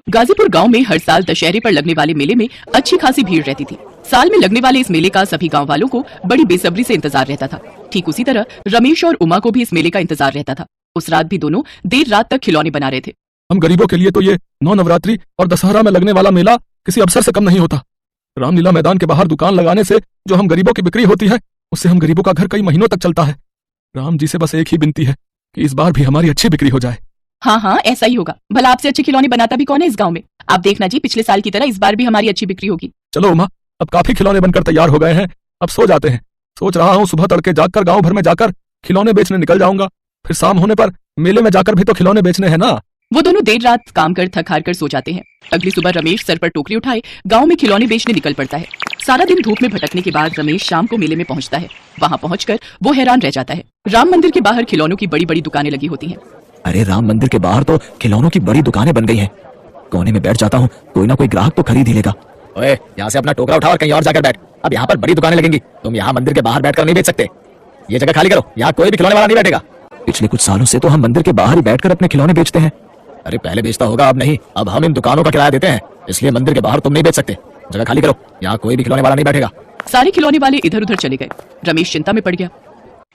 गाजीपुर गांव में हर साल दशहरे पर लगने वाले मेले में अच्छी खासी भीड़ रहती थी। साल में लगने वाले इस मेले का सभी गांव वालों को बड़ी बेसब्री से इंतजार रहता था। ठीक उसी तरह रमेश और उमा को भी इस मेले का इंतजार रहता था। उस रात भी दोनों देर रात तक खिलौने बना रहे थे। हम गरीबों के लिए तो ये नवरात्रि और दशहरा में लगने वाला मेला किसी अवसर से कम नहीं होता। रामलीला मैदान के बाहर दुकान लगाने से जो हम गरीबों की बिक्री होती है, उससे हम गरीबों का घर कई महीनों तक चलता है। राम जी से बस एक ही विनती है कि इस बार भी हमारी अच्छी बिक्री हो जाए। हाँ हाँ, ऐसा ही होगा। भला आपसे अच्छे खिलौने बनाता भी कौन है इस गांव में? आप देखना जी, पिछले साल की तरह इस बार भी हमारी अच्छी बिक्री होगी। चलो उमा, अब काफी खिलौने बनकर तैयार हो गए हैं, अब सो जाते हैं। सोच रहा हूँ सुबह तड़के जागकर गांव भर में जाकर खिलौने बेचने निकल जाऊंगा, फिर शाम होने पर मेले में जाकर भी तो खिलौने बेचने हैं ना। वो दोनों देर रात काम कर थक हार कर सो जाते हैं। अगली सुबह रमेश सर पर टोकरी उठाए गांव में खिलौने बेचने निकल पड़ता है। सारा दिन धूप में भटकने के बाद रमेश शाम को मेले में पहुंचता है। वहां पहुंचकर वो हैरान रह जाता है। राम मंदिर के बाहर खिलौनों की बड़ी बड़ी दुकानें लगी होती हैं। अरे राम मंदिर के बाहर तो खिलौनों की बड़ी दुकानें बन गई हैं। कोने में बैठ जाता हूँ, कोई ना कोई ग्राहक तो खरीद ही लेगा। ओए, यहाँ से अपना टोकरा उठा और कहीं और जाकर बैठ। अब यहाँ पर बड़ी दुकानें लगेंगी, तुम यहाँ मंदिर के बाहर बैठकर नहीं बेच सकते। ये जगह खाली करो, यहाँ कोई भी खिलौने वाला नहीं बैठेगा। पिछले कुछ सालों से तो हम मंदिर के बाहर ही बैठकर अपने खिलौने बेचते हैं। अरे पहले बेचता होगा, अब नहीं। अब हम इन दुकानों का किराया देते हैं, इसलिए मंदिर के बाहर तुम नहीं बेच सकते। जगह खाली करो, यहाँ कोई भी खिलौने वाला नहीं बैठेगा। सारे खिलौने वाले इधर उधर चले गए। रमेश चिंता में पड़ गया।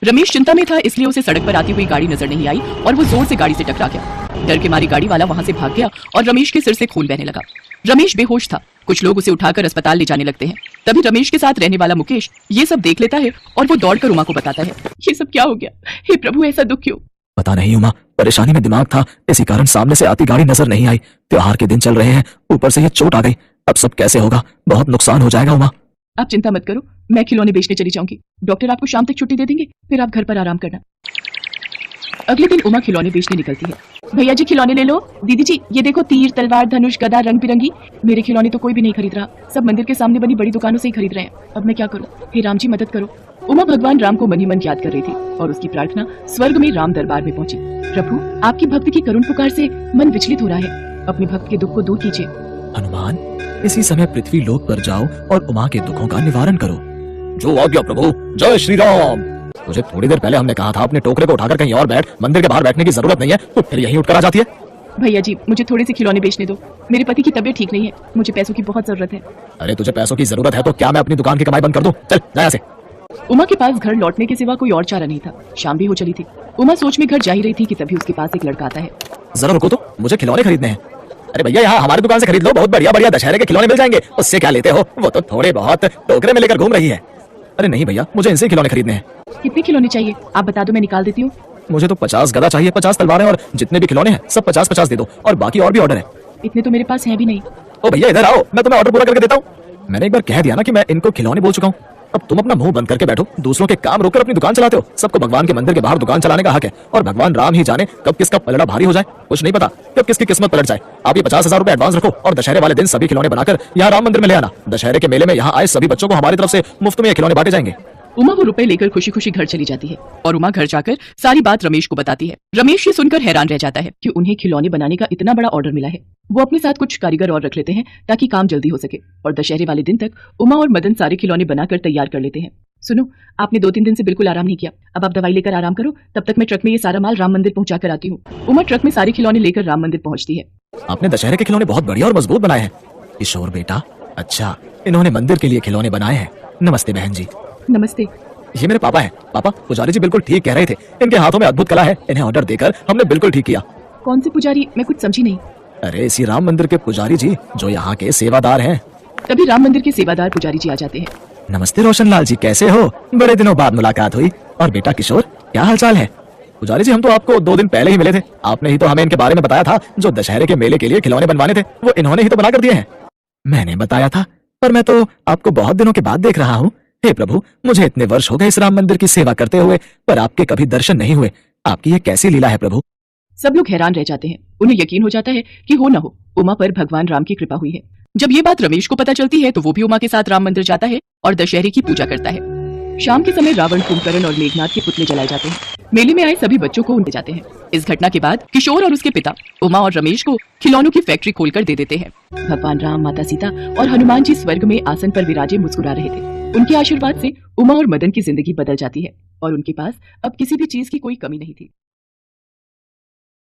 रमेश चिंता में था, इसलिए उसे सड़क पर आती हुई गाड़ी नजर नहीं आई और वो जोर से गाड़ी से टकरा गया। डर के मारे गाड़ी वाला वहां से भाग गया और रमेश के सिर से खून बहने लगा। रमेश बेहोश था। कुछ लोग उसे उठाकर अस्पताल ले जाने लगते हैं। तभी रमेश के साथ रहने वाला मुकेश ये सब देख लेता है और वो दौड़कर उमा को बताता है। ये सब क्या हो गया? हे प्रभु, ऐसा दुख क्यों? पता नहीं उमा, परेशानी में दिमाग था, इसी कारण सामने से आती गाड़ी नजर नहीं आई। त्योहार के दिन चल रहे हैं, ऊपर से ये चोट आ गई। अब सब कैसे होगा? बहुत नुकसान हो जाएगा उमा। आप चिंता मत करो, मैं खिलौने बेचने चली जाऊंगी। डॉक्टर आपको शाम तक छुट्टी दे देंगे, फिर आप घर पर आराम करना। अगले दिन उमा खिलौने बेचने निकलती है। भैया जी खिलौने ले लो। दीदी जी ये देखो, तीर तलवार धनुष गदा रंग बिरंगी। मेरे खिलौने तो कोई भी नहीं खरीद रहा, सब मंदिर के सामने बनी बड़ी दुकानों से ही खरीद रहे हैं। अब मैं क्या करूं? हे राम जी मदद करो। उमा भगवान राम को मन ही मन याद कर रही थी और उसकी प्रार्थना स्वर्ग में राम दरबार में पहुंची। प्रभु, आपकी भक्त की करुण पुकार से मन विचलित हो रहा है, अपने भक्त के दुख को दूर कीजिए। हनुमान, इसी समय पृथ्वी लोक पर जाओ और उमा के दुखों का निवारण करो। जो आज्ञा प्रभु। जय श्री राम। तुझे थोड़ी देर पहले हमने कहा था अपने टोकरे को उठाकर कहीं और बैठ, मंदिर के बाहर बैठने की जरूरत नहीं है, तो फिर यहीं उठकर आ जाती है। भैया जी मुझे थोड़े से खिलौने बेचने दो, मेरे पति की तबीयत ठीक नहीं है, मुझे पैसों की बहुत जरूरत है। अरे तुझे पैसों की जरूरत है तो क्या मैं अपनी दुकान की कमाई बंद कर दूं? चल जा यहाँ से। उमा के पास घर लौटने के सिवा कोई और चारा नहीं था। शाम भी हो चली थी। उमा सोच में घर जा ही रही थी कि तभी उसके पास एक लड़का आता है। जरा रुको तो, मुझे खिलौने खरीदने हैं। अरे भैया यहाँ हमारी दुकान से खरीद लो, बहुत बढ़िया बढ़िया दशहरे के खिलौने मिल जाएंगे। उससे क्या लेते हो? वो तो थोड़े बहुत टोकरे में लेकर घूम रही है। अरे नहीं भैया, मुझे इनसे खिलौने खरीदने हैं। कितने खिलौने चाहिए आप बता दो, मैं निकाल देती हूँ। मुझे तो 50 गदा चाहिए, 50 तलवारें और जितने भी खिलौने हैं सब 50-50 दे दो, और बाकी और भी ऑर्डर है। इतने तो मेरे पास हैं भी नहीं। ओ भैया इधर आओ, मैं तुम्हें ऑर्डर पूरा करके देता हूँ। मैंने एक बार कह दिया ना कि मैं इनको खिलौने बोल चुका हूँ। अब तुम अपना मुंह बंद करके बैठो, दूसरों के काम रोककर अपनी दुकान चलाते हो। सबको भगवान के मंदिर के बाहर दुकान चलाने का हक है, और भगवान राम ही जाने कब किसका पलड़ा भारी हो जाए, कुछ नहीं पता कब किसकी किस्मत पलट जाए। आप ये 50,000 रुपए एडवांस रखो और दशहरे वाले दिन सभी खिलौने बनाकर यहाँ राम मंदिर में ले आना। दशहरे के मेले में यहाँ आए सभी बच्चों को हमारी तरफ से मुफ्त में ये खिलौने बांटे जाएंगे। उमा वो रुपए लेकर खुशी खुशी घर चली जाती है और उमा घर जाकर सारी बात रमेश को बताती है। रमेश ये सुनकर हैरान रह जाता है कि उन्हें खिलौने बनाने का इतना बड़ा ऑर्डर मिला है। वो अपने साथ कुछ कारीगर और रख लेते हैं ताकि काम जल्दी हो सके, और दशहरे वाले दिन तक उमा और मदन सारे खिलौने बनाकर तैयार कर लेते हैं। सुनो, आपने 2-3 दिन से बिल्कुल आराम नहीं किया, अब आप दवाई लेकर आराम करो, तब तक मैं ट्रक में ये सारा माल राम मंदिर पहुंचा कर आती हूँ। उमा ट्रक में सारे खिलौने लेकर राम मंदिर पहुंचती है। आपने दशहरे के खिलौने बहुत बढ़िया और मजबूत बनाए हैं। किशोर बेटा, अच्छा इन्होंने मंदिर के लिए खिलौने बनाए हैं। नमस्ते बहन जी। नमस्ते। ये मेरे पापा हैं। पापा, पुजारी जी बिल्कुल ठीक कह रहे थे, इनके हाथों में अद्भुत कला है। इन्हें ऑर्डर देकर हमने बिल्कुल ठीक किया। कौन से पुजारी? मैं कुछ समझी नहीं। अरे इसी राम मंदिर के पुजारी जी, जो यहाँ के सेवादार हैं। तभी राम मंदिर के सेवादार पुजारी जी आ जाते हैं। नमस्ते रोशनलाल जी, कैसे हो? बड़े दिनों बाद मुलाकात हुई। और बेटा किशोर, क्या हालचाल है? पुजारी जी हम तो आपको 2 दिन पहले ही मिले थे, आपने ही तो हमें इनके बारे में बताया था। जो दशहरे के मेले के लिए खिलौने बनवाने थे वो इन्होंने ही तो बना कर दिए हैं। मैंने बताया था, पर मैं तो आपको बहुत दिनों के बाद देख रहा हूँ। हे प्रभु, मुझे इतने वर्ष हो गए इस राम मंदिर की सेवा करते हुए, पर आपके कभी दर्शन नहीं हुए। आपकी ये कैसी लीला है प्रभु? सब लोग हैरान रह जाते हैं। उन्हें यकीन हो जाता है कि हो न हो उमा पर भगवान राम की कृपा हुई है। जब ये बात रमेश को पता चलती है तो वो भी उमा के साथ राम मंदिर जाता है और दशहरे की पूजा करता है। शाम के समय रावण, कुंभकर्ण और मेघनाथ के पुतले जलाए जाते हैं। मेले में आए सभी बच्चों को उनके जाते हैं। इस घटना के बाद किशोर और उसके पिता उमा और रमेश को खिलौनों की फैक्ट्री खोलकर दे देते हैं। भगवान राम, माता सीता और हनुमान जी स्वर्ग में आसन पर विराजे मुस्कुरा रहे थे। उनके आशीर्वाद से उमा और मदन की जिंदगी बदल जाती है और उनके पास अब किसी भी चीज की कोई कमी नहीं थी।